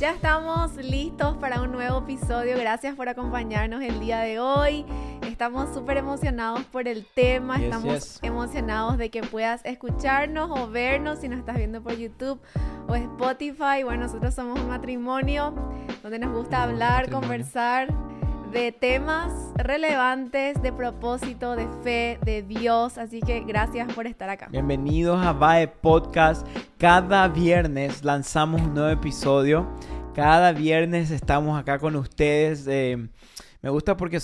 Ya estamos listos para un nuevo episodio. Gracias por acompañarnos el día de hoy. Estamos súper emocionados por el tema. Estamos emocionados de que puedas escucharnos o vernos si nos estás viendo por YouTube o Spotify. Bueno, nosotros somos un matrimonio donde nos gusta hablar, conversar de temas relevantes, de propósito, de fe, de Dios. Así que gracias por estar acá. Bienvenidos a VAE Podcast. Cada viernes lanzamos un nuevo episodio. Cada viernes estamos acá con ustedes. Me gusta porque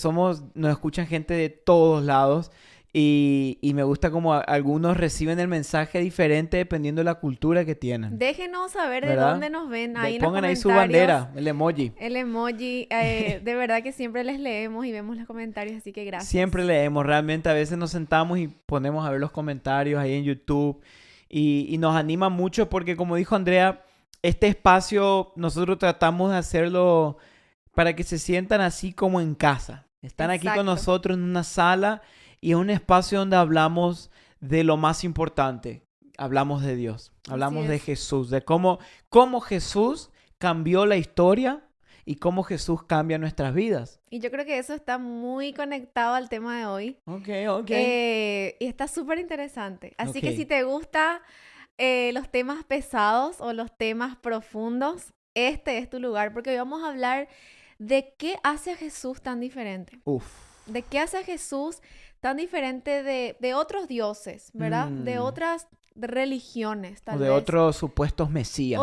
nos escuchan gente de todos lados. Y me gusta como algunos reciben el mensaje diferente dependiendo de la cultura que tienen. Déjenos saber de dónde nos ven. Ahí pongan ahí los su bandera, el emoji. El emoji. De verdad que siempre les leemos y vemos los comentarios, así que gracias. Siempre leemos. Realmente a veces nos sentamos y ponemos a ver los comentarios ahí en YouTube. Y nos anima mucho porque, como dijo Andrea, este espacio nosotros tratamos de hacerlo para que se sientan así como en casa. Están aquí con nosotros en una sala. Y es un espacio donde hablamos de lo más importante. Hablamos de Dios. Hablamos de Jesús. De cómo Jesús cambió la historia y cómo Jesús cambia nuestras vidas. Y yo creo que eso está muy conectado al tema de hoy. Ok. Y está súper interesante. Así que si te gustan los temas pesados o los temas profundos, este es tu lugar. Porque hoy vamos a hablar de qué hace a Jesús tan diferente. De qué hace a Jesús tan diferente de otros dioses, ¿verdad? De otras religiones, tal vez. O de otros supuestos mesías.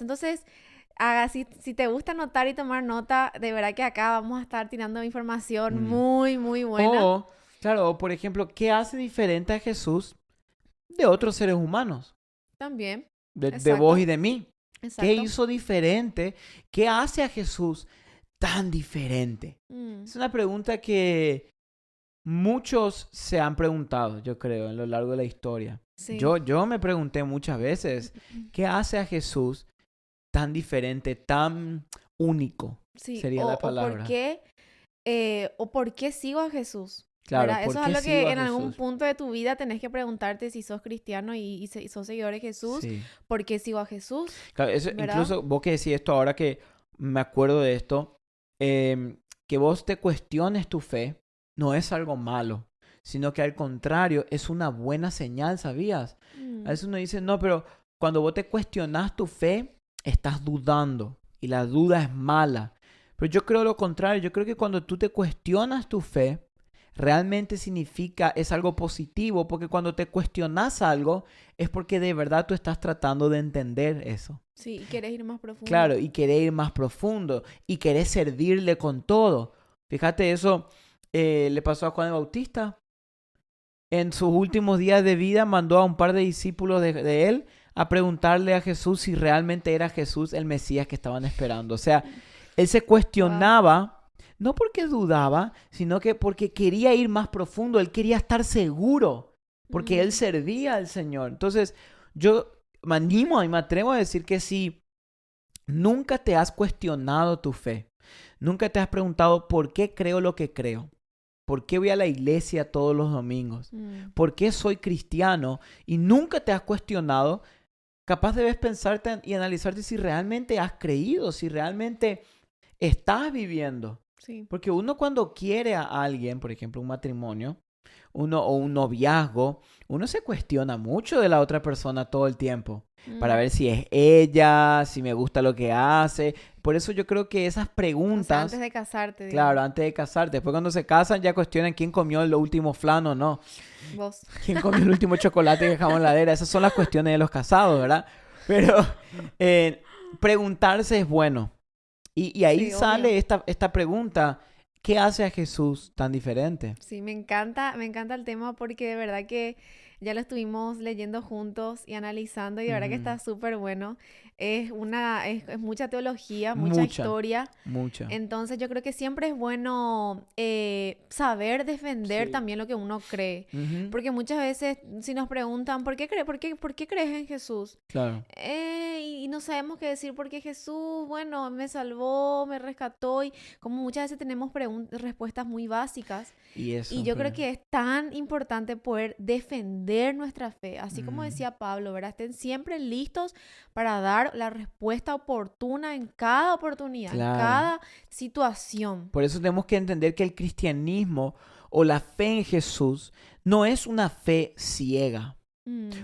Entonces, si te gusta anotar y tomar nota, de verdad que acá vamos a estar tirando información muy, muy buena. O, por ejemplo, ¿qué hace diferente a Jesús de otros seres humanos? También. De vos y de mí. Exacto. ¿Qué hizo diferente? ¿Qué hace a Jesús tan diferente? Es una pregunta que muchos se han preguntado, yo creo, a lo largo de la historia. Sí. Yo me pregunté muchas veces, ¿qué hace a Jesús tan diferente, tan único? Sí. Sería la palabra. ¿O por qué sigo a Jesús? Claro, ¿verdad? Eso es algo que en algún punto de tu vida tenés que preguntarte si sos cristiano y sos seguidor de Jesús. Sí. ¿Por qué sigo a Jesús? Claro, eso, incluso vos que decís esto, ahora que me acuerdo de esto, que vos te cuestiones tu fe no es algo malo, sino que al contrario es una buena señal, ¿sabías? A veces uno dice, no, pero cuando vos te cuestionas tu fe, estás dudando y la duda es mala. Pero yo creo lo contrario, yo creo que cuando tú te cuestionas tu fe, realmente es algo positivo, porque cuando te cuestionas algo es porque de verdad tú estás tratando de entender eso. Sí, y querés ir más profundo. Claro, y querés ir más profundo y querés servirle con todo. Fíjate, eso le pasó a Juan el Bautista. En sus últimos días de vida mandó a un par de discípulos de él a preguntarle a Jesús si realmente era Jesús el Mesías que estaban esperando. O sea, él se cuestionaba. No porque dudaba, sino que porque quería ir más profundo. Él quería estar seguro, porque él servía al Señor. Entonces, yo me animo y me atrevo a decir que si nunca te has cuestionado tu fe, nunca te has preguntado por qué creo lo que creo, por qué voy a la iglesia todos los domingos, por qué soy cristiano, y nunca te has cuestionado, capaz debes pensarte y analizarte si realmente has creído, si realmente estás viviendo. Sí. Porque uno cuando quiere a alguien, por ejemplo, un matrimonio, o un noviazgo, uno se cuestiona mucho de la otra persona todo el tiempo. Para ver si es ella, si me gusta lo que hace. Por eso yo creo que esas preguntas... O sea, antes de casarte. Claro, antes de casarte. Después cuando se casan ya cuestionan quién comió el último flan o no. Vos. ¿Quién comió el último chocolate que dejamos en la heladera? Esas son las cuestiones de los casados, ¿verdad? Pero preguntarse es bueno. Y ahí sale esta pregunta, ¿qué hace a Jesús tan diferente? Sí, me encanta el tema porque de verdad que ya lo estuvimos leyendo juntos y analizando y de verdad que está súper bueno. Es mucha teología, mucha historia. Mucha. Entonces yo creo que siempre es bueno saber defender también lo que uno cree. Porque muchas veces si nos preguntan, ¿por qué crees en Jesús? Claro. Y no sabemos qué decir porque Jesús, bueno, me salvó, me rescató y como muchas veces tenemos respuestas muy básicas. Y yo creo que es tan importante poder defender defender nuestra fe. Así como decía Pablo, ¿verdad? Estén siempre listos para dar la respuesta oportuna en cada oportunidad, en cada situación. Por eso tenemos que entender que el cristianismo o la fe en Jesús no es una fe ciega.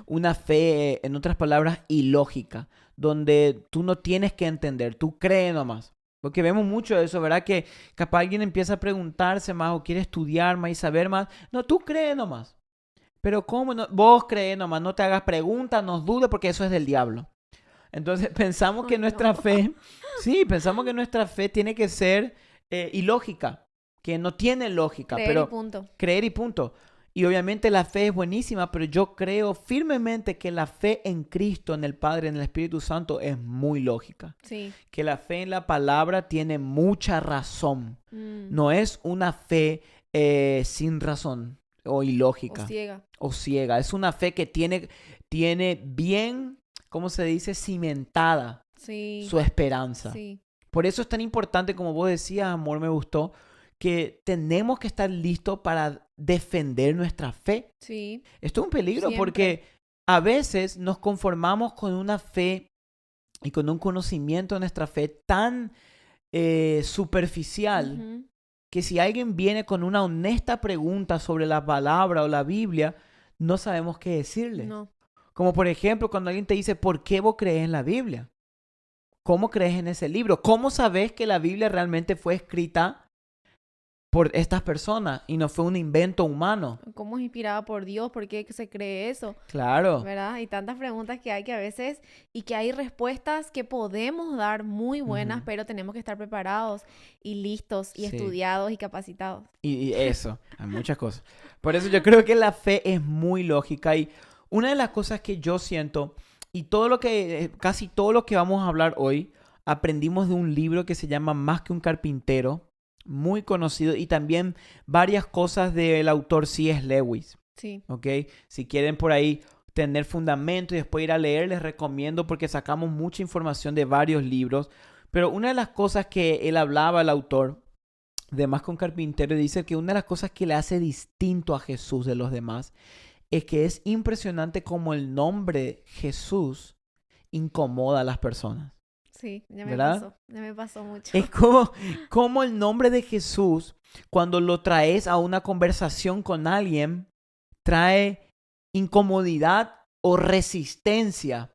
Una fe, en otras palabras, ilógica, donde tú no tienes que entender, tú crees nomás. Porque vemos mucho de eso, ¿verdad? Que capaz alguien empieza a preguntarse más o quiere estudiar más y saber más. No, tú crees nomás. Pero ¿cómo no? Vos crees nomás, no te hagas preguntas, no dudes porque eso es del diablo. Entonces pensamos que nuestra fe, pensamos que nuestra fe tiene que ser ilógica, que no tiene lógica. Creer y punto. Creer y punto. Y obviamente la fe es buenísima, pero yo creo firmemente que la fe en Cristo, en el Padre, en el Espíritu Santo es muy lógica. Sí. Que la fe en la palabra tiene mucha razón. No es una fe sin razón o ilógica. O ciega. Es una fe que tiene bien, ¿cómo se dice? Cimentada su esperanza. Sí. Por eso es tan importante, como vos decías, amor, me gustó, que tenemos que estar listos para defender nuestra fe. Sí. Esto es un peligro Siempre. Porque a veces nos conformamos con una fe y con un conocimiento de nuestra fe tan superficial que si alguien viene con una honesta pregunta sobre la palabra o la Biblia, no sabemos qué decirle. No. Como por ejemplo, cuando alguien te dice, ¿por qué vos crees en la Biblia? ¿Cómo crees en ese libro? ¿Cómo sabes que la Biblia realmente fue escrita por estas personas y no fue un invento humano? ¿Cómo es inspirada por Dios? ¿Por qué se cree eso? Claro. ¿Verdad? Y tantas preguntas que hay que a veces, y que hay respuestas que podemos dar muy buenas, pero tenemos que estar preparados y listos y estudiados y capacitados. Y eso, hay muchas cosas. Por eso yo creo que la fe es muy lógica, y una de las cosas que yo siento, y casi todo lo que vamos a hablar hoy, aprendimos de un libro que se llama Más que un carpintero, muy conocido, y también varias cosas del autor C.S. Lewis. Sí. ¿Ok? Si quieren por ahí tener fundamento y después ir a leer, les recomiendo porque sacamos mucha información de varios libros. Pero una de las cosas que él hablaba, el autor de Más que un carpintero, dice que una de las cosas que le hace distinto a Jesús de los demás es que es impresionante cómo el nombre Jesús incomoda a las personas. Sí, ya me pasó mucho. Es como el nombre de Jesús, cuando lo traes a una conversación con alguien, trae incomodidad o resistencia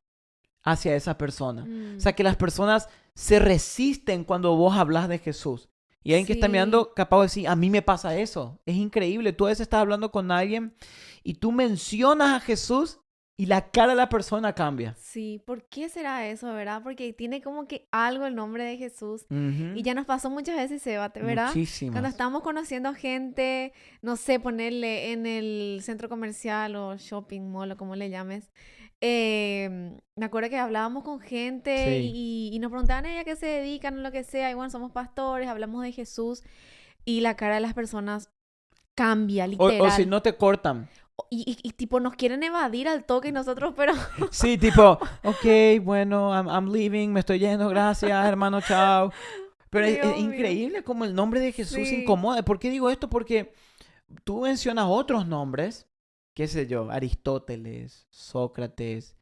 hacia esa persona. O sea, que las personas se resisten cuando vos hablas de Jesús. Y alguien que está mirando, capaz de decir, a mí me pasa eso. Es increíble. Tú a veces estás hablando con alguien y tú mencionas a Jesús y la cara de la persona cambia. Sí, ¿por qué será eso, verdad? Porque tiene como que algo el nombre de Jesús. Y ya nos pasó muchas veces ese debate, ¿verdad? Muchísimas. Cuando estamos conociendo gente, no sé, ponerle en el centro comercial o shopping mall o como le llames. Me acuerdo que hablábamos con gente y nos preguntaban a ella qué se dedican o lo que sea. Y bueno, somos pastores, hablamos de Jesús y la cara de las personas cambia, literal. O si no te cortan. Y tipo nos quieren evadir al toque y nosotros, pero... Sí, tipo, ok, bueno, I'm leaving, me estoy yendo, gracias, hermano, chao. Pero es increíble como el nombre de Jesús incomoda. ¿Por qué digo esto? Porque tú mencionas otros nombres, qué sé yo, Aristóteles, Sócrates,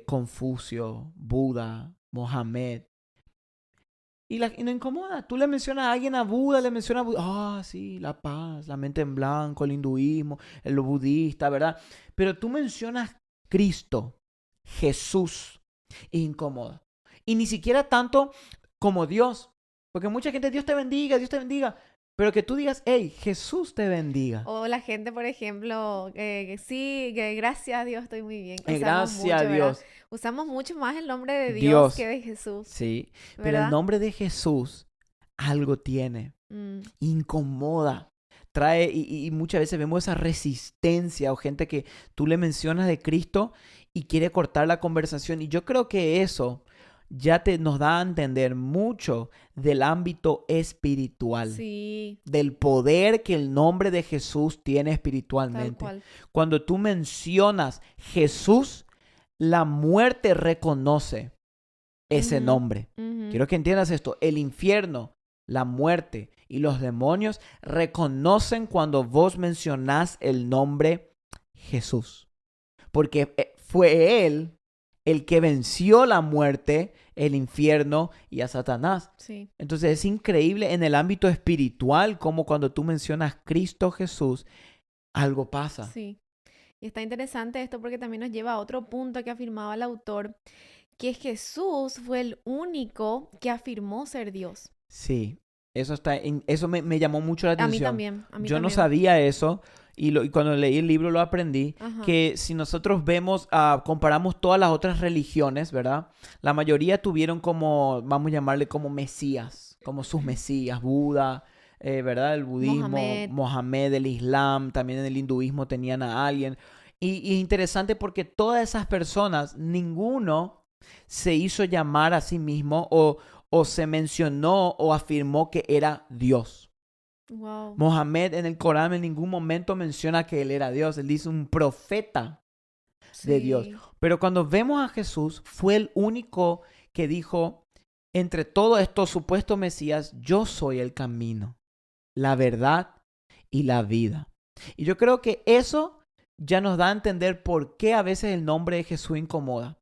Confucio, Buda, Mohamed. Y no incomoda. Tú le mencionas a alguien, a Buda, le mencionas a Buda. Ah, sí, la paz, la mente en blanco, el hinduismo, el budista, ¿verdad? Pero tú mencionas Cristo, Jesús, e incomoda. Y ni siquiera tanto como Dios. Porque mucha gente, Dios te bendiga, Dios te bendiga. Pero que tú digas, hey, Jesús te bendiga. O la gente, por ejemplo, que gracias a Dios estoy muy bien. Gracias a Dios. ¿Verdad? Usamos mucho más el nombre de Dios que de Jesús. Sí, ¿verdad? Pero el nombre de Jesús algo tiene. Incomoda. Trae, y muchas veces vemos esa resistencia o gente que tú le mencionas de Cristo y quiere cortar la conversación. Y yo creo que eso ya nos da a entender mucho del ámbito espiritual. Sí. Del poder que el nombre de Jesús tiene espiritualmente. Tal cual. Cuando tú mencionas Jesús, la muerte reconoce ese nombre. Quiero que entiendas esto. El infierno, la muerte y los demonios reconocen cuando vos mencionás el nombre Jesús. porque fue Él el que venció la muerte, el infierno y a Satanás. Sí. Entonces es increíble en el ámbito espiritual como cuando tú mencionas Cristo Jesús, algo pasa. Sí. Y está interesante esto porque también nos lleva a otro punto que afirmaba el autor, que Jesús fue el único que afirmó ser Dios. Sí, eso me llamó mucho la A mí atención. también, a mí Yo no también. sabía eso y cuando leí el libro lo aprendí, Ajá. que si nosotros vemos, comparamos todas las otras religiones, ¿verdad? La mayoría tuvieron como, vamos a llamarle como mesías, como sus mesías, Buda, ¿verdad? El budismo, Mohamed, el Islam, también en el hinduismo tenían a alguien. Y es interesante porque todas esas personas, ninguno se hizo llamar a sí mismo o se mencionó o afirmó que era Dios. Wow. Mohamed en el Corán en ningún momento menciona que él era Dios. Él dice un profeta de Dios. Pero cuando vemos a Jesús, fue el único que dijo, entre todos estos supuestos mesías, yo soy el camino, la verdad y la vida. Y yo creo que eso ya nos da a entender por qué a veces el nombre de Jesús incomoda.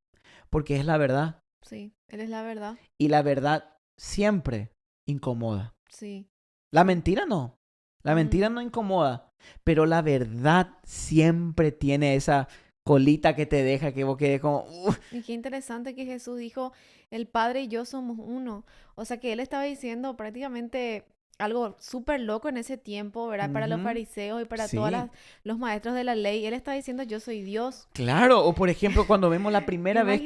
Porque es la verdad. Sí, Él es la verdad. Y la verdad siempre incomoda. Sí. La mentira no. La mentira no incomoda. Pero la verdad siempre tiene esa colita que te deja que vos quedes como... Y qué interesante que Jesús dijo, el Padre y yo somos uno. O sea que Él estaba diciendo prácticamente algo súper loco en ese tiempo, ¿verdad? Para los fariseos y para todos los maestros de la ley. Él estaba diciendo, yo soy Dios. Claro, o por ejemplo, cuando vemos la primera vez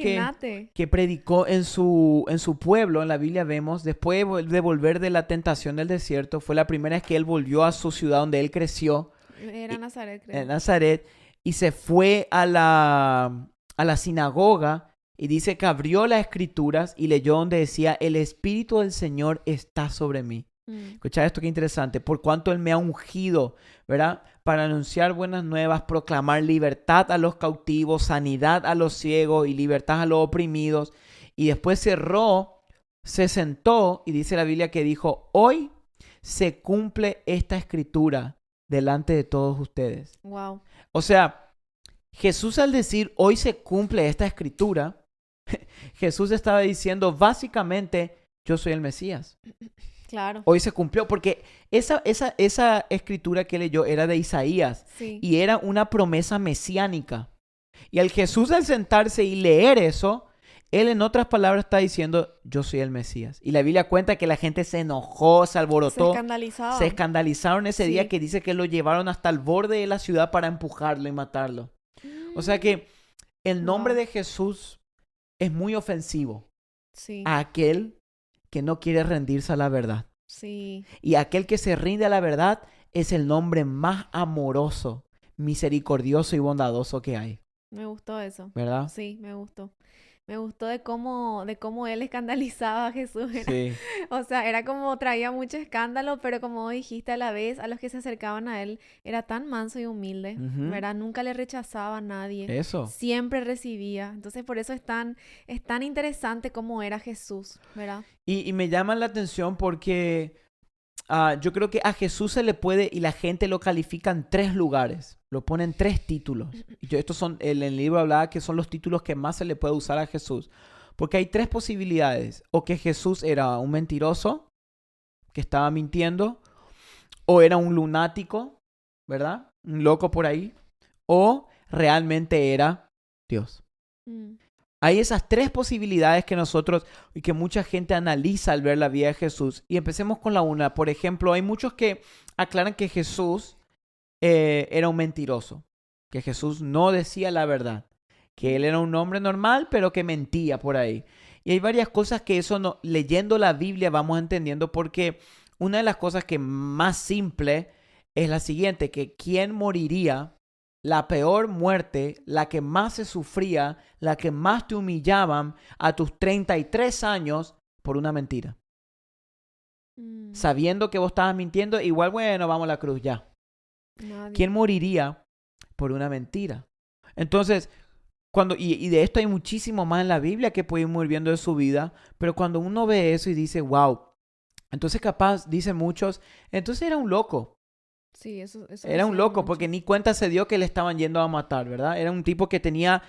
que predicó en su pueblo, en la Biblia vemos, después de volver de la tentación del desierto, fue la primera vez que él volvió a su ciudad donde él creció. Era Nazaret, creo. En Nazaret, y se fue a la sinagoga y dice que abrió las escrituras y leyó donde decía, el Espíritu del Señor está sobre mí. Escucha esto, qué interesante. Por cuanto Él me ha ungido, ¿verdad? Para anunciar buenas nuevas, proclamar libertad a los cautivos, sanidad a los ciegos y libertad a los oprimidos. Y después se sentó y dice la Biblia que dijo, hoy se cumple esta escritura delante de todos ustedes. Wow. O sea, Jesús al decir, hoy se cumple esta escritura, Jesús estaba diciendo, básicamente, yo soy el Mesías. Claro. Hoy se cumplió, porque esa escritura que leyó era de Isaías. Sí. Y era una promesa mesiánica. Y al Jesús al sentarse y leer eso, Él en otras palabras está diciendo, yo soy el Mesías. Y la Biblia cuenta que la gente se enojó, se alborotó. Se escandalizaron ese día, que dice que lo llevaron hasta el borde de la ciudad para empujarlo y matarlo. O sea que el nombre de Jesús es muy ofensivo a aquel que no quiere rendirse a la verdad. Sí. Y aquel que se rinde a la verdad es el nombre más amoroso, misericordioso y bondadoso que hay. Me gustó eso. ¿Verdad? Sí, me gustó. Me gustó de cómo él escandalizaba a Jesús. Sí. O sea, era como traía mucho escándalo, pero como dijiste a la vez, a los que se acercaban a él, era tan manso y humilde, ¿verdad? Nunca le rechazaba a nadie. Eso. Siempre recibía. Entonces, por eso es tan interesante cómo era Jesús, ¿verdad? Y me llama la atención porque yo creo que a Jesús se le puede, y la gente lo califica en 3 lugares. Lo pone en 3 títulos. Y estos son, en el libro hablaba que son los títulos que más se le puede usar a Jesús. Porque hay 3 posibilidades. O que Jesús era un mentiroso, que estaba mintiendo. O era un lunático, ¿verdad? Un loco por ahí. O realmente era Dios. Hay esas 3 posibilidades que nosotros y que mucha gente analiza al ver la vida de Jesús. Y empecemos con la una. Por ejemplo, hay muchos que aclaran que Jesús era un mentiroso. Que Jesús no decía la verdad. Que él era un hombre normal, pero que mentía por ahí. Y hay varias cosas que eso no, leyendo la Biblia vamos entendiendo, porque una de las cosas que más simple es la siguiente, que ¿quién moriría? La peor muerte, la que más se sufría, la que más te humillaban a tus 33 años por una mentira. Sabiendo que vos estabas mintiendo, igual, bueno, vamos a la cruz ya. Nadie. ¿Quién moriría por una mentira? Entonces, y de esto hay muchísimo más en la Biblia que podemos ir viendo de su vida, pero cuando uno ve eso y dice, wow, entonces capaz, dicen muchos, entonces era un loco. Sí, eso Era un loco porque ni cuenta se dio que le estaban yendo a matar, ¿verdad? Era un tipo que tenía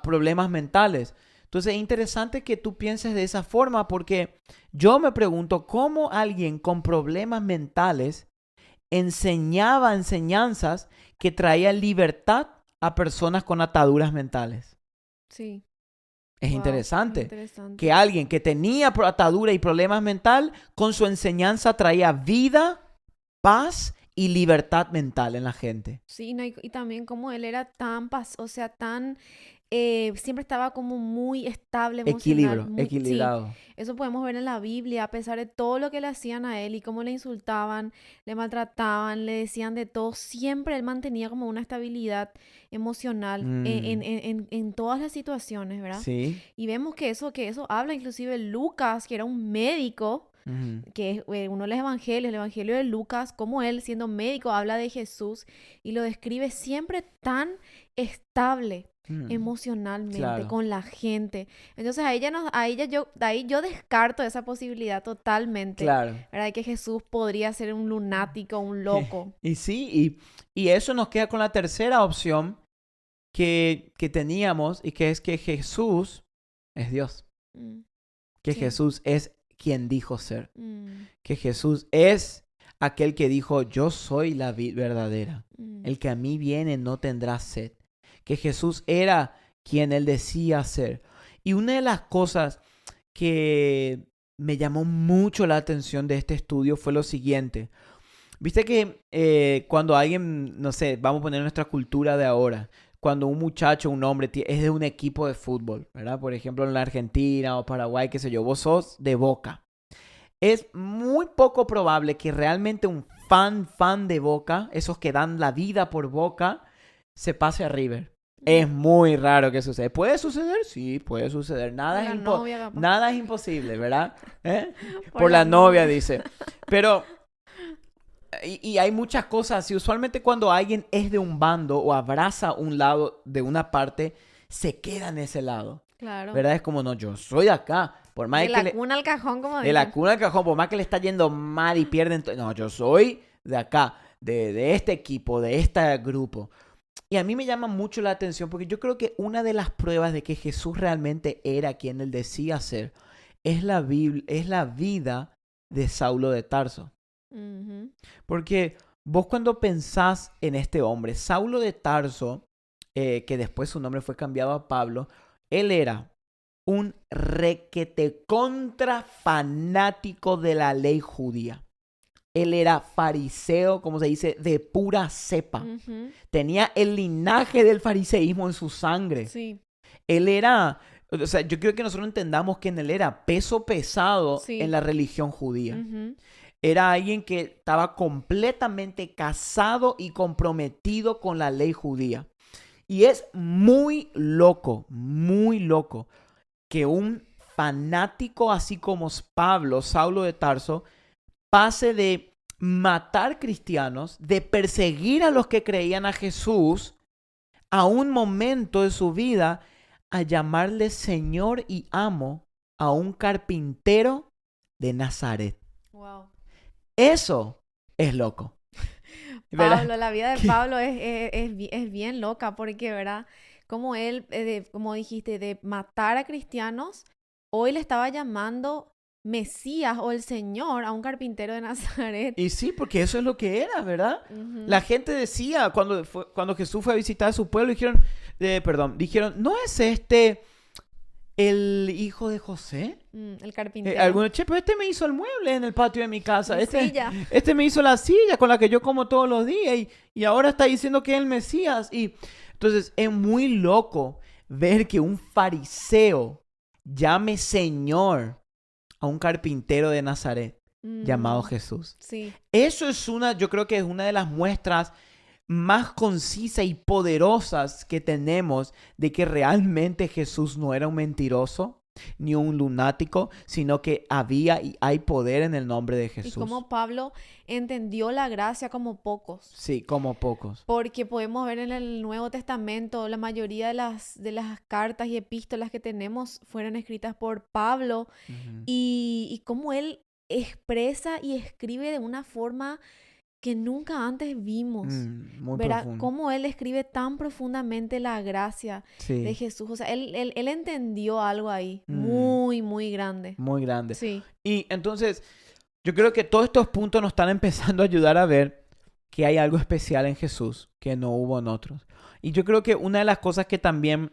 problemas mentales. Entonces es interesante que tú pienses de esa forma porque yo me pregunto cómo alguien con problemas mentales enseñaba enseñanzas que traían libertad a personas con ataduras mentales. Sí. Es Wow, interesante es interesante. que alguien que tenía atadura y problemas mental, con su enseñanza traía vida, paz y libertad mental en la gente. Sí, no, y también como él era tan o sea, tan siempre estaba como muy estable emocional, sí, Equilibrado. eso podemos ver en la Biblia, a pesar de todo lo que le hacían a él y cómo le insultaban, le maltrataban, le decían de todo, siempre él mantenía como una estabilidad emocional en todas las situaciones, ¿verdad? Sí. Y vemos que eso habla inclusive Lucas, que era un médico, Ujú. que es uno de los evangelios, el evangelio de Lucas, como él siendo médico habla de Jesús y lo describe siempre tan estable emocionalmente Claro. con la gente. Entonces ahí yo descarto esa posibilidad totalmente, Claro. ¿verdad? Que Jesús podría ser un lunático, un loco. Y sí, y eso nos queda con la tercera opción que teníamos y que es que Jesús es Dios. Mm, Que sí. Jesús es quien dijo ser. Mm, Que Jesús es aquel que dijo, yo soy la vid verdadera. mm, El que a mí viene no tendrá sed. Que Jesús era quien él decía ser. Y una de las cosas que me llamó mucho la atención de este estudio fue lo siguiente. Viste que cuando alguien, no sé, vamos a poner nuestra cultura de ahora, cuando un muchacho, un hombre es de un equipo de fútbol, ¿verdad? Por ejemplo, en la Argentina o Paraguay, qué sé yo, vos sos de Boca. Es muy poco probable que realmente un fan de Boca, esos que dan la vida por Boca, se pase a River. Es muy raro que suceda. ¿Puede suceder? Sí, puede suceder. por la novia, capaz. Nada es imposible, ¿verdad? ¿Eh? Por La la novia, novia. dice. Pero, y hay muchas cosas. Y usualmente cuando alguien es de un bando o abraza un lado de una parte, se queda en ese lado. Claro. ¿Verdad? Es como, no, yo soy de acá. Por más De que la cuna al cajón, como de la dicen. cuna al cajón, por más que le está yendo mal y pierden. No, yo soy de acá, de este equipo, de este grupo. Y a mí me llama mucho la atención porque yo creo que una de las pruebas de que Jesús realmente era quien él decía ser es la vida de Saulo de Tarso. Ujú. Porque vos cuando pensás en este hombre, Saulo de Tarso, que después su nombre fue cambiado a Pablo, él era un requete contra fanático de la ley judía. Él era fariseo, como se dice, de pura cepa. Ujú. Tenía el linaje del fariseísmo en su sangre. Sí, Él era, o sea, yo creo que nosotros entendamos que en él era peso pesado sí. en la religión judía. Ujú. Era alguien que estaba completamente casado y comprometido con la ley judía. Y es muy loco que un fanático así como Pablo, Saulo de Tarso, pase de matar cristianos, de perseguir a los que creían a Jesús, a un momento de su vida a llamarle Señor y amo a un carpintero de Nazaret. Wow. Eso es loco. ¿Verdad? Pablo, la vida de Pablo es bien loca porque, ¿verdad? Como él, como dijiste, de matar a cristianos, hoy le estaba llamando Mesías o el Señor a un carpintero de Nazaret. Y sí, porque eso es lo que era, ¿verdad? Ujú. La gente decía, cuando Jesús fue a visitar a su pueblo, dijeron, ¿no es este el hijo de José? El carpintero. Algunos, pero este me hizo el mueble en el patio de mi casa. Mi silla. Este me hizo la silla con la que yo como todos los días y ahora está diciendo que es el Mesías. Y entonces es muy loco ver que un fariseo llame Señor a un carpintero de Nazaret llamado Jesús. Sí. Eso yo creo que es una de las muestras más concisas y poderosas que tenemos de que realmente Jesús no era un mentiroso ni un lunático, sino que había y hay poder en el nombre de Jesús. Y como Pablo entendió la gracia como pocos. Sí, como pocos. Porque podemos ver en el Nuevo Testamento, la mayoría de las cartas y epístolas que tenemos fueron escritas por Pablo. Uh-huh. Y cómo él expresa y escribe de una forma que nunca antes vimos. Muy Verá profundo. cómo él escribe tan profundamente la gracia de Sí, Jesús. O sea, él entendió algo ahí mm, muy, muy grande. muy grande. Sí, Y entonces, yo creo que todos estos puntos nos están empezando a ayudar a ver que hay algo especial en Jesús que no hubo en otros. Y yo creo que una de las cosas que también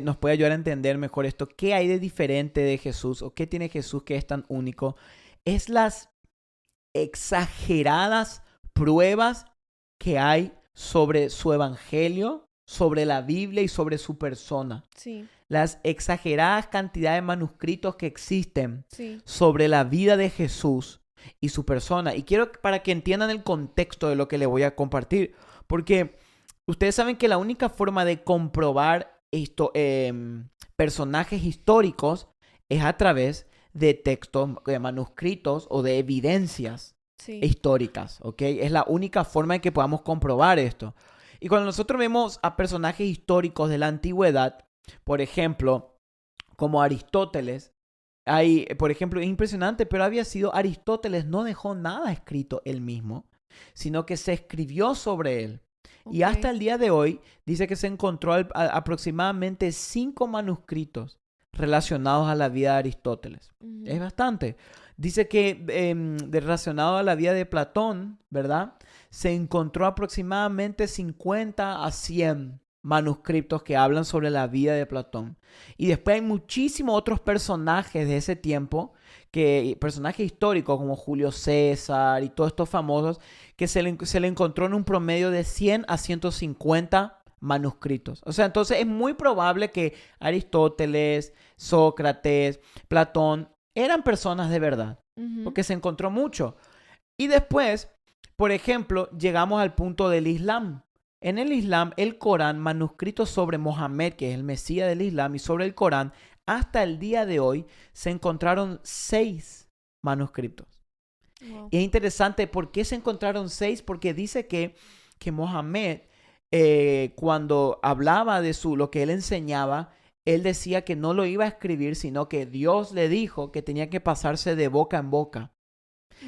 nos puede ayudar a entender mejor esto, qué hay de diferente de Jesús o qué tiene Jesús que es tan único, es las exageradas pruebas que hay sobre su evangelio, sobre la Biblia y sobre su persona. sí, Las exageradas cantidades de manuscritos que existen sí. sobre la vida de Jesús y su persona. Y quiero para que entiendan el contexto de lo que les voy a compartir, porque ustedes saben que la única forma de comprobar personajes históricos es a través de textos, de manuscritos o de evidencias Sí. históricas, ¿ok? Es la única forma en que podamos comprobar esto. Y cuando nosotros vemos a personajes históricos de la antigüedad, por ejemplo, como Aristóteles, por ejemplo, es impresionante, pero Aristóteles no dejó nada escrito él mismo, sino que se escribió sobre él. Y hasta el día de hoy dice que se encontró aproximadamente 5 manuscritos relacionados a la vida de Aristóteles. Es bastante. Dice que relacionado a la vida de Platón, ¿verdad? Se encontró aproximadamente 50 a 100 manuscritos que hablan sobre la vida de Platón. Y después hay muchísimos otros personajes de ese tiempo, personajes históricos como Julio César y todos estos famosos, que se le encontró en un promedio de 100 a 150 manuscritos. O sea, entonces es muy probable que Aristóteles, Sócrates, Platón eran personas de verdad, porque se encontró mucho. Y después, por ejemplo, llegamos al punto del Islam. En el Islam, el Corán, manuscritos sobre Mohammed, que es el Mesías del Islam, y sobre el Corán, hasta el día de hoy, se encontraron 6 manuscritos. Wow. Y es interesante, ¿por qué se encontraron 6? Porque dice que Mohammed, cuando hablaba de lo que él enseñaba, él decía que no lo iba a escribir, sino que Dios le dijo que tenía que pasarse de boca en boca.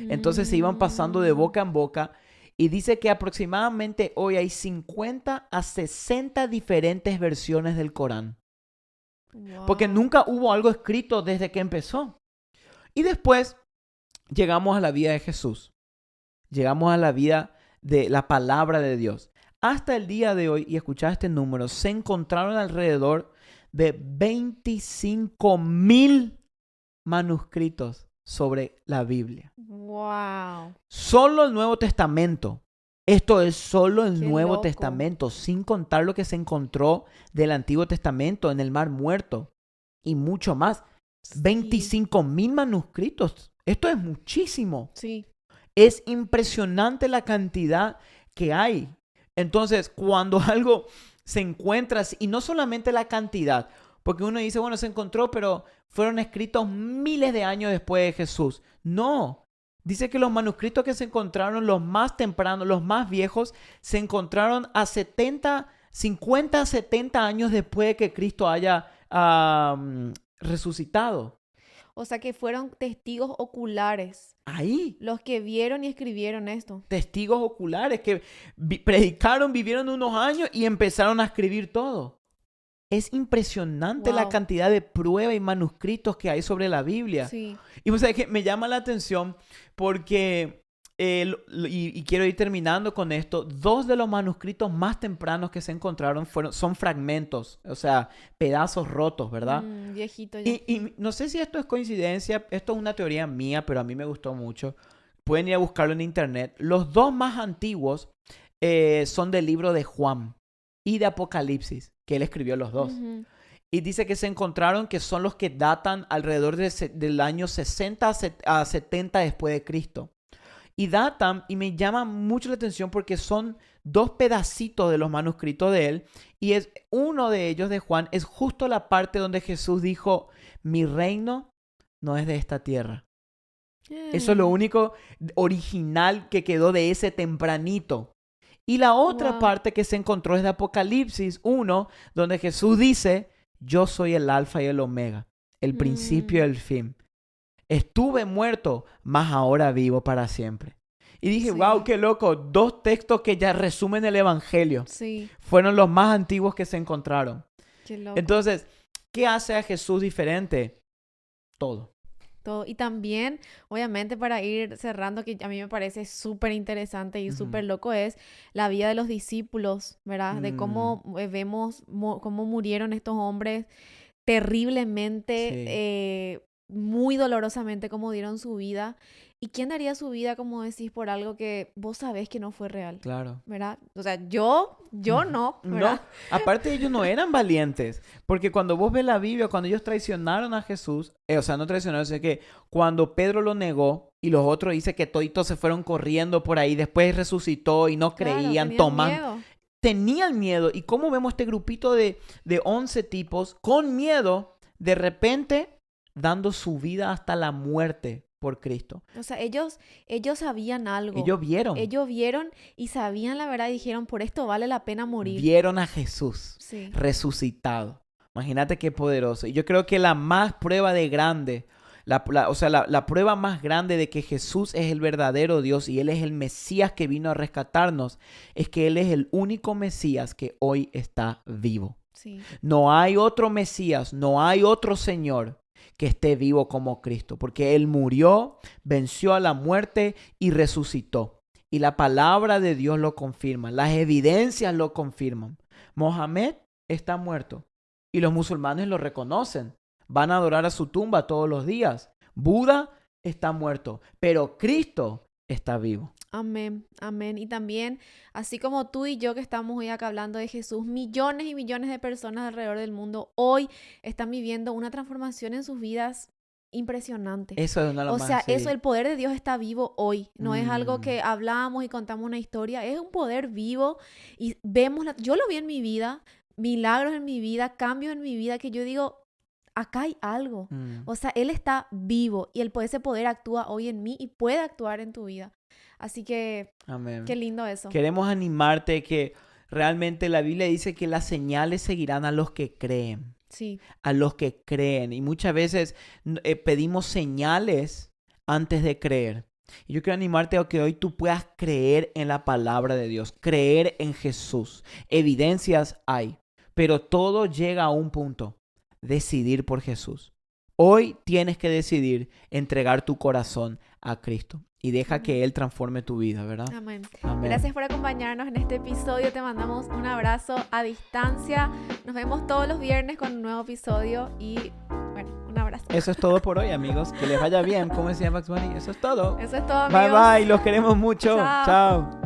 Entonces se iban pasando de boca en boca. Y dice que aproximadamente hoy hay 50 a 60 diferentes versiones del Corán. Wow. Porque nunca hubo algo escrito desde que empezó. Y después llegamos a la vida de Jesús. Llegamos a la vida de la palabra de Dios. Hasta el día de hoy, y escuchad este número, se encontraron alrededor de 25,000 manuscritos sobre la Biblia. Wow. Solo el Nuevo Testamento. Esto es solo el Nuevo loco. Testamento, sin contar lo que se encontró del Antiguo Testamento en el Mar Muerto y mucho más. Sí. 25,000 manuscritos. Esto es muchísimo. Sí. Es impresionante la cantidad que hay. Entonces, cuando algo se encuentra, y no solamente la cantidad, porque uno dice, bueno, se encontró, pero fueron escritos miles de años después de Jesús. No, dice que los manuscritos que se encontraron, los más tempranos, los más viejos, se encontraron a 50 a 70 años después de que Cristo haya resucitado. O sea que fueron testigos oculares. Ahí. Los que vieron y escribieron esto. Testigos oculares que predicaron, vivieron unos años y empezaron a escribir todo. Es impresionante la cantidad de pruebas y manuscritos que hay sobre la Biblia. Sí. Y o sea, que me llama la atención porque, y quiero ir terminando con esto, 2 de los manuscritos más tempranos que se encontraron son fragmentos, o sea, pedazos rotos, ¿verdad? Viejito ya. Y no sé si esto es coincidencia, esto es una teoría mía, pero a mí me gustó mucho. Pueden ir a buscarlo en internet. Los 2 más antiguos son del libro de Juan y de Apocalipsis, que él escribió los 2. Y dice que se encontraron que son los que datan alrededor del año 60 a 70 después de Cristo. Y datan, y me llama mucho la atención porque son 2 pedacitos de los manuscritos de él. Y uno de ellos, de Juan, es justo la parte donde Jesús dijo, mi reino no es de esta tierra. Eso es lo único original que quedó de ese tempranito. Y la otra parte que se encontró es de Apocalipsis 1, donde Jesús dice, yo soy el alfa y el omega, el principio y el fin. Estuve muerto, mas ahora vivo para siempre. Y dije, wow, qué loco. 2 textos que ya resumen el evangelio. Sí. Fueron los más antiguos que se encontraron. Qué loco. Entonces, ¿qué hace a Jesús diferente? Todo. Y también, obviamente, para ir cerrando, que a mí me parece súper interesante y súper loco, es la vida de los discípulos, ¿verdad? De cómo vemos cómo murieron estos hombres terriblemente, muy dolorosamente, cómo dieron su vida. ¿Y quién daría su vida, como decís, por algo que vos sabés que no fue real? Claro. ¿Verdad? O sea, yo no, ¿verdad? No, aparte ellos no eran valientes, porque cuando vos ves la Biblia, cuando ellos traicionaron a Jesús, o sea, no traicionaron, sino que cuando Pedro lo negó y los otros dice que toditos se fueron corriendo por ahí, después resucitó y no creían, tenían miedo. ¿Y cómo vemos este grupito de 11 tipos con miedo, de repente dando su vida hasta la muerte por Cristo? O sea, ellos sabían algo. Ellos vieron y sabían la verdad y dijeron, por esto vale la pena morir. Vieron a Jesús resucitado. Imagínate qué poderoso. Y yo creo que la más prueba de grande, la prueba más grande de que Jesús es el verdadero Dios y Él es el Mesías que vino a rescatarnos, es que Él es el único Mesías que hoy está vivo. Sí. No hay otro Mesías, no hay otro Señor que esté vivo como Cristo, porque Él murió, venció a la muerte y resucitó. Y la palabra de Dios lo confirma, las evidencias lo confirman. Mohamed está muerto y los musulmanes lo reconocen. Van a adorar a su tumba todos los días. Buda está muerto, pero Cristo está vivo. Amén, amén. Y también, así como tú y yo que estamos hoy acá hablando de Jesús, millones y millones de personas alrededor del mundo hoy están viviendo una transformación en sus vidas impresionante. Eso es una de las más, eso, el poder de Dios está vivo hoy. No es algo que hablamos y contamos una historia, es un poder vivo y vemos, yo lo vi en mi vida, milagros en mi vida, cambios en mi vida que yo digo, acá hay algo. O sea, Él está vivo y ese poder actúa hoy en mí y puede actuar en tu vida. Así que, amén. Qué lindo eso. Queremos animarte que realmente la Biblia dice que las señales seguirán a los que creen. Sí. A los que creen. Y muchas veces pedimos señales antes de creer. Y yo quiero animarte a que hoy tú puedas creer en la palabra de Dios, creer en Jesús. Evidencias hay, pero todo llega a un punto: decidir por Jesús. Hoy tienes que decidir entregar tu corazón a Cristo y deja que Él transforme tu vida, ¿verdad? Amén. Amén. Gracias por acompañarnos en este episodio. Te mandamos un abrazo a distancia. Nos vemos todos los viernes con un nuevo episodio y, bueno, un abrazo. Eso es todo por hoy, amigos. Que les vaya bien. ¿Cómo decía Max Bunny? Eso es todo. Eso es todo, amigos. Bye, bye. Los queremos mucho. Chao.